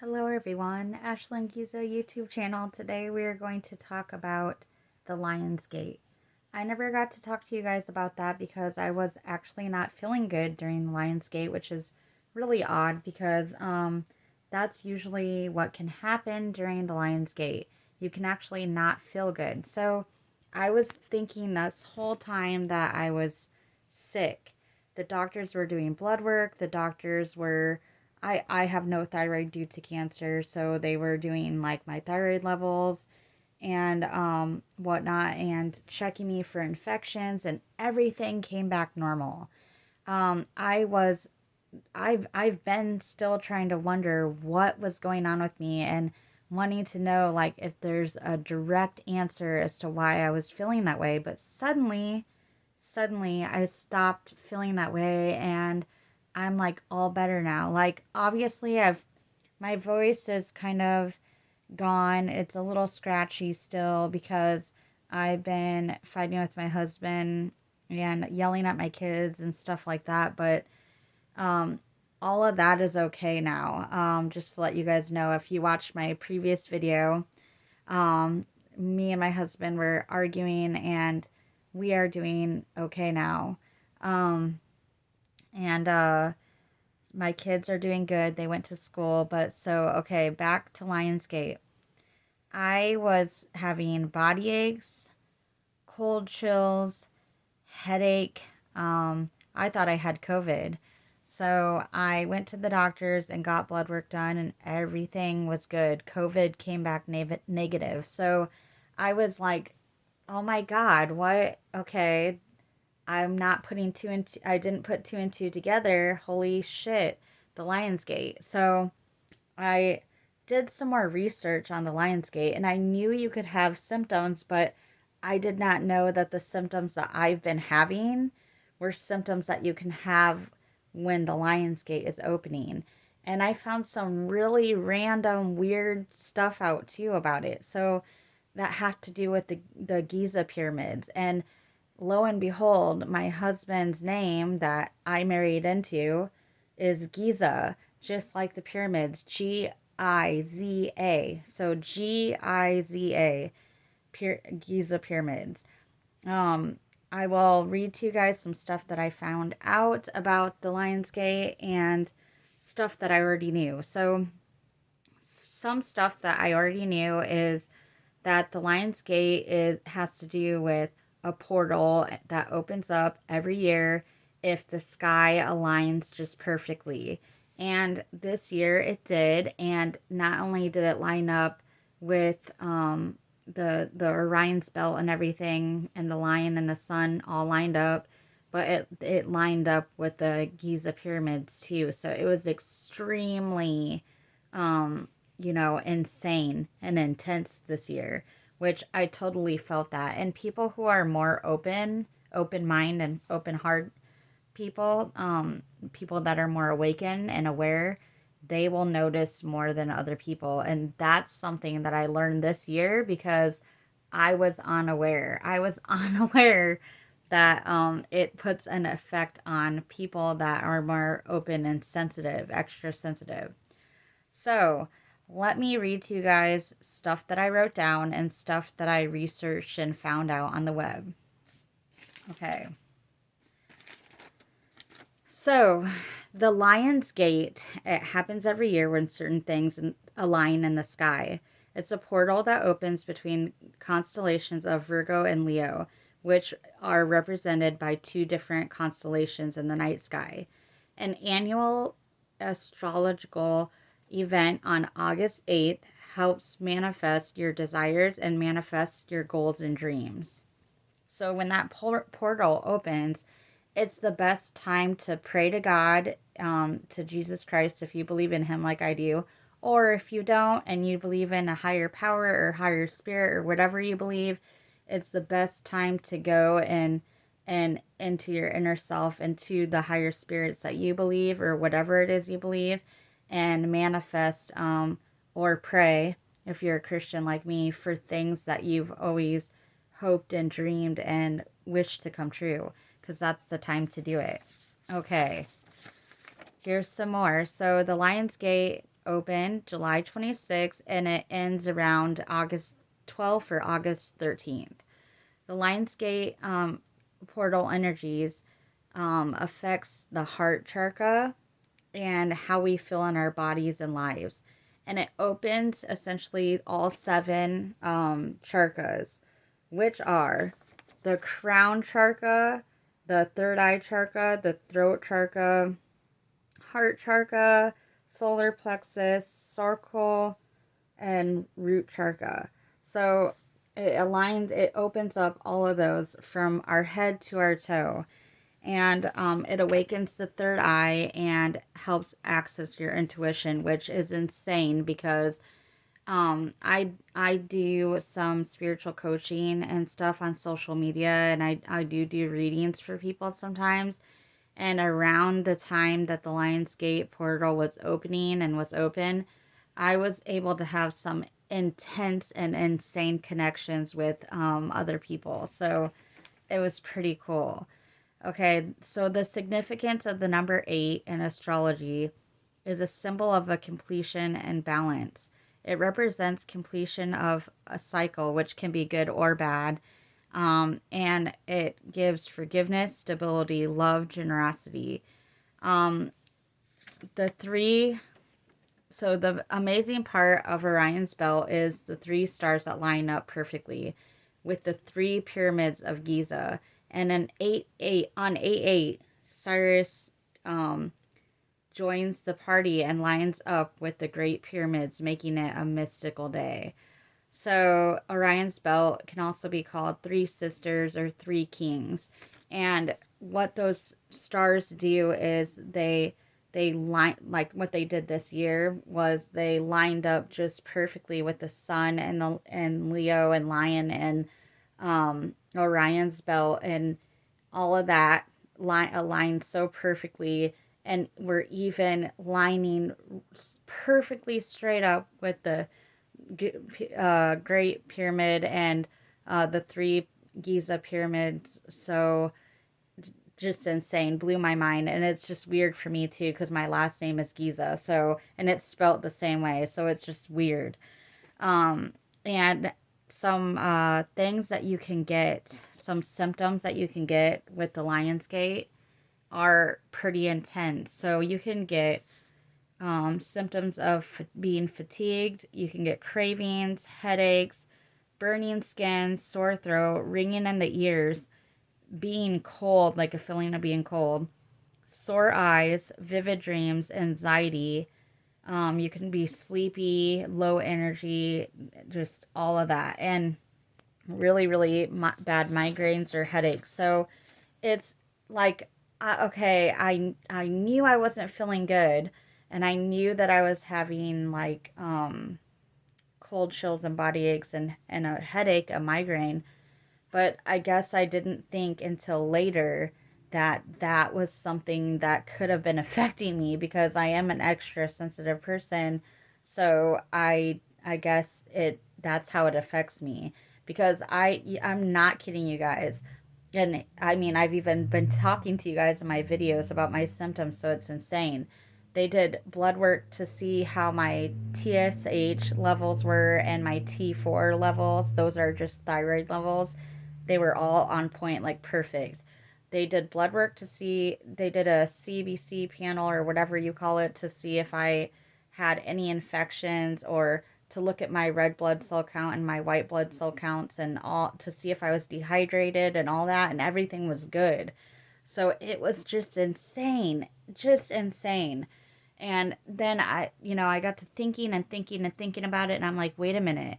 Hello everyone, Ashlyn Giza YouTube channel. Today we are going to talk about the Lion's Gate. I never got to talk to you guys about that because I was actually not feeling good during the Lion's Gate, which is really odd because that's usually what can happen during the Lion's Gate. You can actually not feel good. So I was thinking this whole time that I was sick. The doctors were doing blood work, the doctors were I have no thyroid due to cancer, so they were doing like my thyroid levels and whatnot and checking me for infections, and everything came back normal. I was I've been still trying to wonder what was going on with me and wanting to know like if there's a direct answer as to why I was feeling that way, but suddenly I stopped feeling that way and I'm like all better now. Like obviously my voice is kind of gone. It's a little scratchy still because I've been fighting with my husband and yelling at my kids and stuff like that, but um all of that is okay now. Just to let you guys know, if you watched my previous video, um, me and my husband were arguing and we are doing okay now. Um, and my kids are doing good. They went to school, but so, okay, back to Lionsgate. I was having body aches, cold chills, headache. I thought I had COVID. So I went to the doctors and got blood work done, and everything was good. COVID came back negative. So I was like, oh my God, what? Okay, I'm not putting two and two, I didn't put two and two together. Holy shit, the Lionsgate. So I did some more research on the Lionsgate, and I knew you could have symptoms, but I did not know that the symptoms that I've been having were symptoms that you can have when the Lionsgate is opening. And I found some really random, weird stuff out too about it. So that had to do with the Giza pyramids. And lo and behold, my husband's name that I married into is Giza, just like the pyramids, Giza. So Giza, Giza pyramids. Um, I will read to you guys some stuff that I found out about the Lionsgate and stuff that I already knew. So, some stuff that I already knew is that the Lions Gate has to do with a portal that opens up every year if the sky aligns just perfectly. And this year it did, and not only did it line up with the Orion's belt and everything, and the lion and the sun all lined up, but it lined up with the Giza pyramids too. So it was extremely um insane and intense this year, which I totally felt that. And people who are more open mind and open heart people, people that are more awakened and aware, they will notice more than other people. And that's something that I learned this year because I was unaware. I was unaware that it puts an effect on people that are more open and sensitive, extra sensitive. So, let me read to you guys stuff that I wrote down and stuff that I researched and found out on the web. Okay. So, the Lion's Gate, it happens every year when certain things align in the sky. It's a portal that opens between constellations of Virgo and Leo, which are represented by two different constellations in the night sky. An annual astrological event on August 8th helps manifest your desires and manifest your goals and dreams. So when that portal opens, it's the best time to pray to God, to Jesus Christ, if you believe in Him like I do. Or if you don't and you believe in a higher power or higher spirit or whatever you believe, it's the best time to go and into your inner self, into the higher spirits that you believe or whatever it is you believe, and manifest or pray, if you're a Christian like me, for things that you've always hoped and dreamed and wished to come true, because that's the time to do it. Okay, here's some more. So the Lionsgate opened July 26th and it ends around August 12th or August 13th. The Lionsgate portal energies affects the heart chakra and how we feel in our bodies and lives. And it opens essentially all seven chakras, which are the crown chakra, the third eye chakra, the throat chakra, heart chakra, solar plexus, sacral, and root chakra. So it opens up all of those from our head to our toe. And it awakens the third eye and helps access your intuition, which is insane because I do some spiritual coaching and stuff on social media, and I do readings for people sometimes. And around the time that the Lionsgate portal was opening and was open, I was able to have some intense and insane connections with other people. So it was pretty cool. Okay, so the significance of the number 8 in astrology is a symbol of a completion and balance. It represents completion of a cycle, which can be good or bad. And it gives forgiveness, stability, love, generosity. Um, the three, so the amazing part of Orion's belt is the three stars that line up perfectly with the three pyramids of Giza. And an 8-8 on 8-8, Cyrus joins the party and lines up with the Great Pyramids, making it a mystical day. So Orion's belt can also be called three sisters or three kings. And what those stars do is they line, like what they did this year was they lined up just perfectly with the sun and Leo and Lion and Orion's belt, and all of that aligned so perfectly, and we're even lining perfectly straight up with the Great Pyramid and the three Giza pyramids. So just insane, blew my mind. And it's just weird for me too because my last name is Giza, so, and it's spelt the same way, so it's just weird. And some things that you can get, some symptoms that you can get with the Lionsgate are pretty intense. So you can get symptoms of being fatigued. You can get cravings, headaches, burning skin, sore throat, ringing in the ears, being cold, like a feeling of being cold, sore eyes, vivid dreams, anxiety. You can be sleepy, low energy, just all of that. And really, really bad migraines or headaches. So it's like, okay, I knew I wasn't feeling good, and I knew that I was having like cold chills and body aches and a headache, a migraine, but I guess I didn't think until later that that was something that could have been affecting me because I am an extra sensitive person. So I guess that's how it affects me because I'm not kidding you guys. And I mean, I've even been talking to you guys in my videos about my symptoms, so it's insane. They did blood work to see how my TSH levels were and my T4 levels. Those are just thyroid levels. They were all on point, like perfect. They did blood work to see, they did a CBC panel or whatever you call it to see if I had any infections, or to look at my red blood cell count and my white blood cell counts and all to see if I was dehydrated and all that, and everything was good. So it was just insane, just insane. And then I got to thinking and thinking and thinking about it, and I'm like, wait a minute,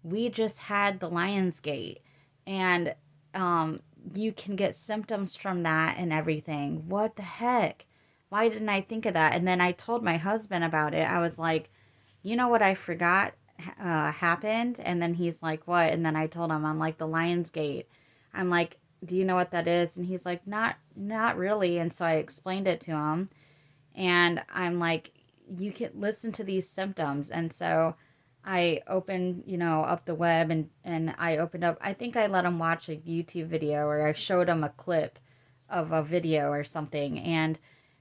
we just had the Lionsgate, and um, you can get symptoms from that and everything. What the heck? Why didn't I think of that? And then I told my husband about it. I was like, you know what I forgot happened? And then he's like, what? And then I told him, I'm like, the Lionsgate. I'm like, do you know what that is? And he's like, not really. And so I explained it to him, and I'm like, you can listen to these symptoms. And so I opened, up the web, and I opened up, I think I let him watch a YouTube video, or I showed him a clip of a video or something. And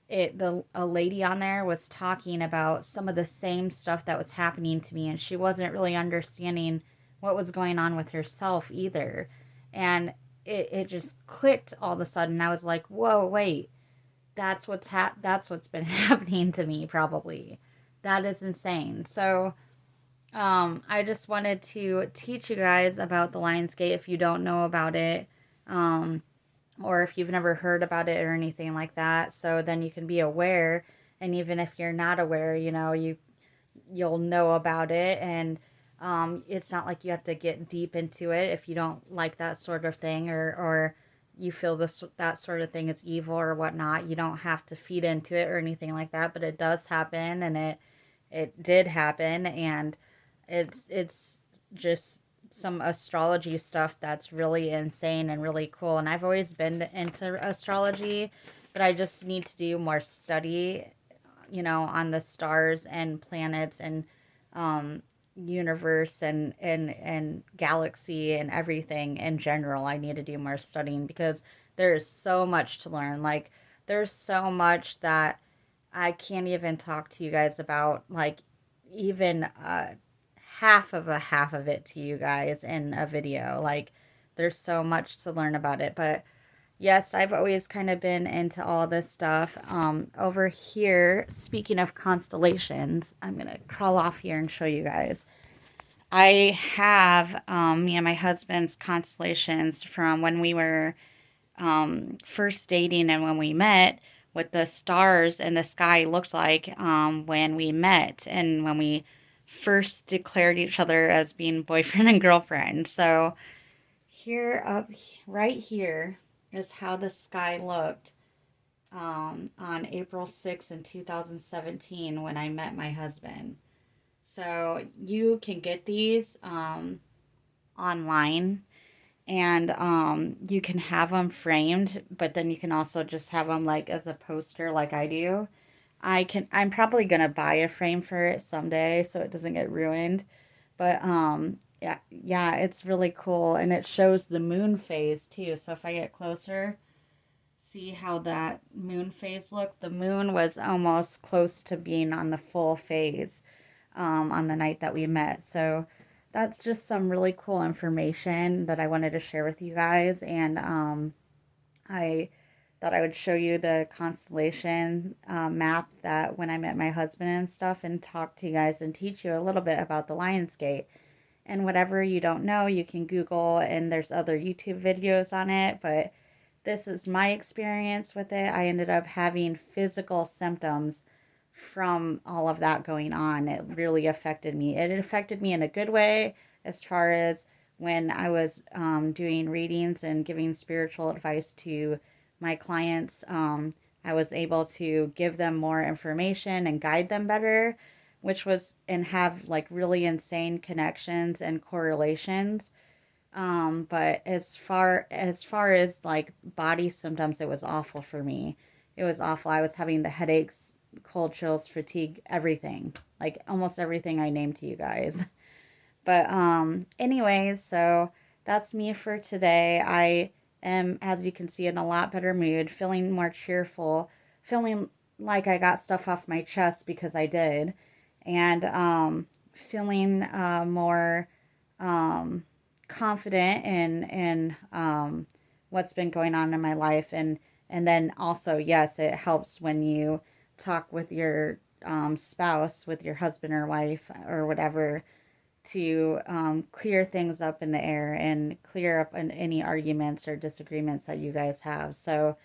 a lady on there was talking about some of the same stuff that was happening to me, and she wasn't really understanding what was going on with herself either. And it just clicked all of a sudden. I was like, whoa, wait, that's what's been happening to me probably. That is insane. So I just wanted to teach you guys about the Lions Gate if you don't know about it. Um, or if you've never heard about it or anything like that, so then you can be aware. And even if you're not aware, you'll know about it. And it's not like you have to get deep into it if you don't like that sort of thing, or you feel that sort of thing is evil or whatnot. You don't have to feed into it or anything like that, but it does happen, and it did happen. And it's just some astrology stuff that's really insane and really cool. And I've always been into astrology, but I just need to do more study, on the stars and planets and um, universe and galaxy and everything in general. I need to do more studying because there's so much to learn. Like, there's so much that I can't even talk to you guys about, like, even half of it to you guys in a video. Like, there's so much to learn about it. But yes, I've always kind of been into all this stuff. Over here, speaking of constellations, I'm going to crawl off here and show you guys. I have me and my husband's constellations from when we were first dating and when we met, what the stars and the sky looked like when we met and when we first declared each other as being boyfriend and girlfriend. So here right here is how the sky looked on April 6th in 2017 when I met my husband. So you can get these online, and you can have them framed, but then you can also just have them like as a poster like I do. I'm probably gonna buy a frame for it someday so it doesn't get ruined. But yeah, it's really cool, and it shows the moon phase too. So if I get closer, see how that moon phase looked? The moon was almost close to being on the full phase on the night that we met. So that's just some really cool information that I wanted to share with you guys. And I thought I would show you the constellation map that when I met my husband and stuff, and talk to you guys and teach you a little bit about the Lions Gate. And whatever you don't know, you can Google, and there's other YouTube videos on it. But this is my experience with it. I ended up having physical symptoms from all of that going on. It really affected me. It affected me in a good way, as far as when I was doing readings and giving spiritual advice to my clients. I was able to give them more information and guide them better, which was, and have like really insane connections and correlations. But as far as like body symptoms, it was awful for me. It was awful. I was having the headaches, cold chills, fatigue, everything. Like almost everything I named to you guys. But anyways, so that's me for today. I am, as you can see, in a lot better mood, feeling more cheerful, feeling like I got stuff off my chest because I did, and feeling more um, confident in what's been going on in my life. And then also, yes, it helps when you talk with your spouse, with your husband or wife or whatever, to clear things up in the air and clear up any arguments or disagreements that you guys have. So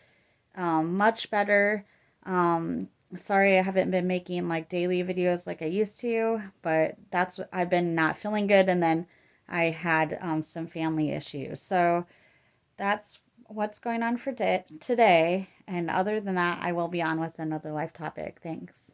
much better. Um, Sorry I haven't been making like daily videos like I used to, but I've been not feeling good, and then I had some family issues. So that's what's going on for today. And other than that, I will be on with another life topic. Thanks.